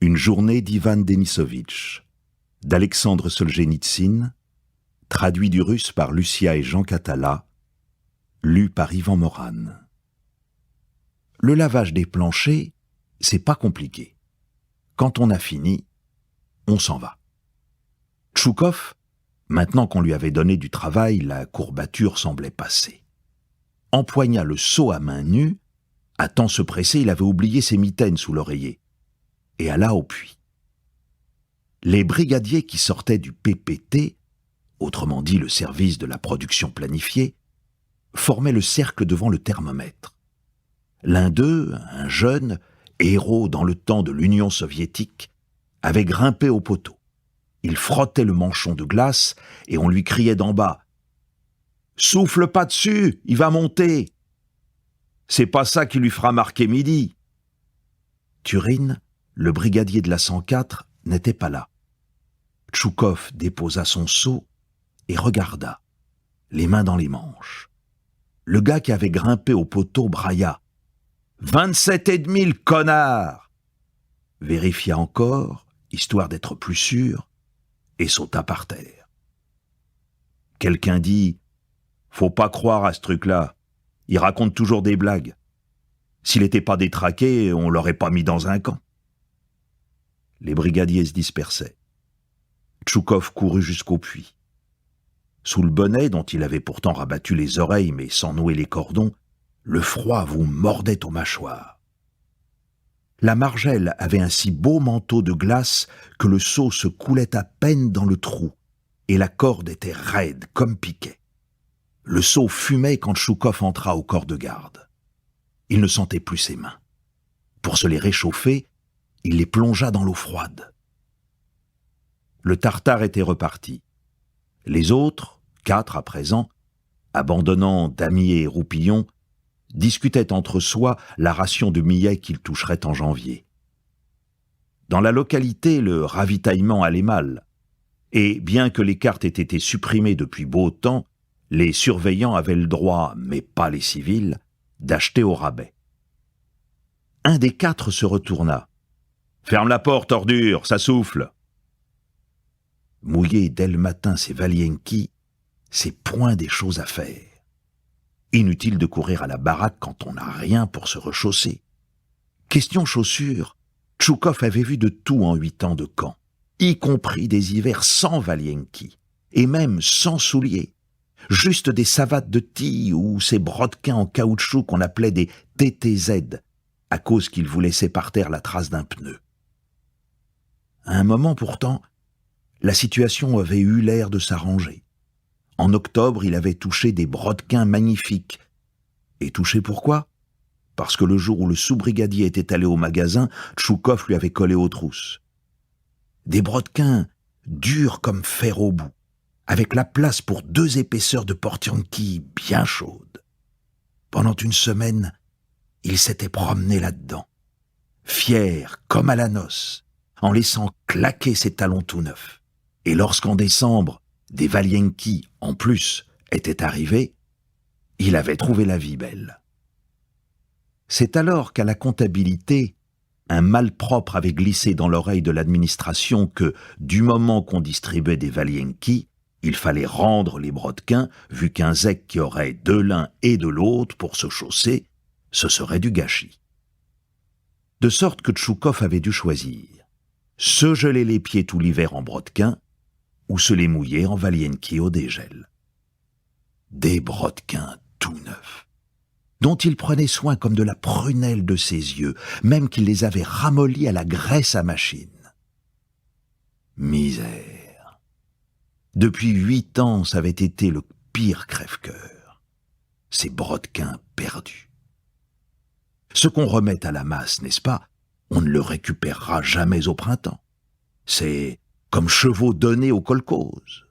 Une journée d'Ivan Denisovitch, d'Alexandre Solzhenitsyn, traduit du russe par Lucia et Jean Catala, lu par Yvan Moran. Le lavage des planchers, c'est pas compliqué. Quand on a fini, on s'en va. Tchoukov, maintenant qu'on lui avait donné du travail, la courbature semblait passer. Empoigna le seau à main nue, à tant se presser, il avait oublié ses mitaines sous l'oreiller, et alla au puits. Les brigadiers qui sortaient du PPT, autrement dit le service de la production planifiée, formaient le cercle devant le thermomètre. L'un d'eux, un jeune, héros dans le temps de l'Union soviétique, avait grimpé au poteau. Il frottait le manchon de glace et on lui criait d'en bas « Souffle pas dessus, il va monter !» C'est pas ça qui lui fera marquer midi. Turin, le brigadier de la 104, n'était pas là. Tchoukov déposa son seau et regarda, les mains dans les manches. Le gars qui avait grimpé au poteau brailla « 27,5 le connard !» Vérifia encore, histoire d'être plus sûr, et sauta par terre. Quelqu'un dit « Faut pas croire à ce truc-là, il raconte toujours des blagues. S'il n'était pas détraqué, on l'aurait pas mis dans un camp. » Les brigadiers se dispersaient. Tchoukov courut jusqu'au puits. Sous le bonnet, dont il avait pourtant rabattu les oreilles mais sans nouer les cordons, le froid vous mordait aux mâchoires. La margelle avait un si beau manteau de glace que le seau se coulait à peine dans le trou, et la corde était raide comme piquet. Le seau fumait quand Tchoukov entra au corps de garde. Il ne sentait plus ses mains. Pour se les réchauffer, il les plongea dans l'eau froide. Le tartare était reparti. Les autres, 4 à présent, abandonnant damier et roupillon, discutaient entre soi la ration de millet qu'ils toucheraient en janvier. Dans la localité, le ravitaillement allait mal, et bien que les cartes aient été supprimées depuis beau temps, les surveillants avaient le droit, mais pas les civils, d'acheter au rabais. Un des 4 se retourna. « Ferme la porte, ordure, ça souffle !» Mouiller dès le matin ses valienki, c'est point des choses à faire. Inutile de courir à la baraque quand on n'a rien pour se rechausser. Question chaussures, Tchoukov avait vu de tout en 8 ans de camp, y compris des hivers sans valienki, et même sans souliers, juste des savates de tille ou ces brodequins en caoutchouc qu'on appelait des TTZ, à cause qu'ils vous laissaient par terre la trace d'un pneu. À un moment pourtant, la situation avait eu l'air de s'arranger. En octobre, il avait touché des brodequins magnifiques. Et touché pourquoi ? Parce que le jour où le sous-brigadier était allé au magasin, Tchoukov lui avait collé aux trousses. Des brodequins durs comme fer au bout, avec la place pour 2 épaisseurs de portianki bien chaudes. Pendant une semaine, il s'était promené là-dedans, fier comme à la noce, en laissant claquer ses talons tout neufs. Et lorsqu'en décembre, des valienki, en plus, étaient arrivés, il avait trouvé la vie belle. C'est alors qu'à la comptabilité, un malpropre avait glissé dans l'oreille de l'administration que, du moment qu'on distribuait des valienki, il fallait rendre les brodequins, vu qu'un zec qui aurait de l'un et de l'autre pour se chausser, ce serait du gâchis. De sorte que Tchoukov avait dû choisir, se geler les pieds tout l'hiver en brodequins, ou se les mouiller en valienki au dégel. Des brodequins tout neufs, dont il prenait soin comme de la prunelle de ses yeux, même qu'il les avait ramollis à la graisse à machine. Misère. Depuis 8 ans, ça avait été le pire crève-cœur. Ces brodequins perdus. Ce qu'on remet à la masse, n'est-ce pas, on ne le récupérera jamais au printemps. C'est comme chevaux donnés aux kolkhozes.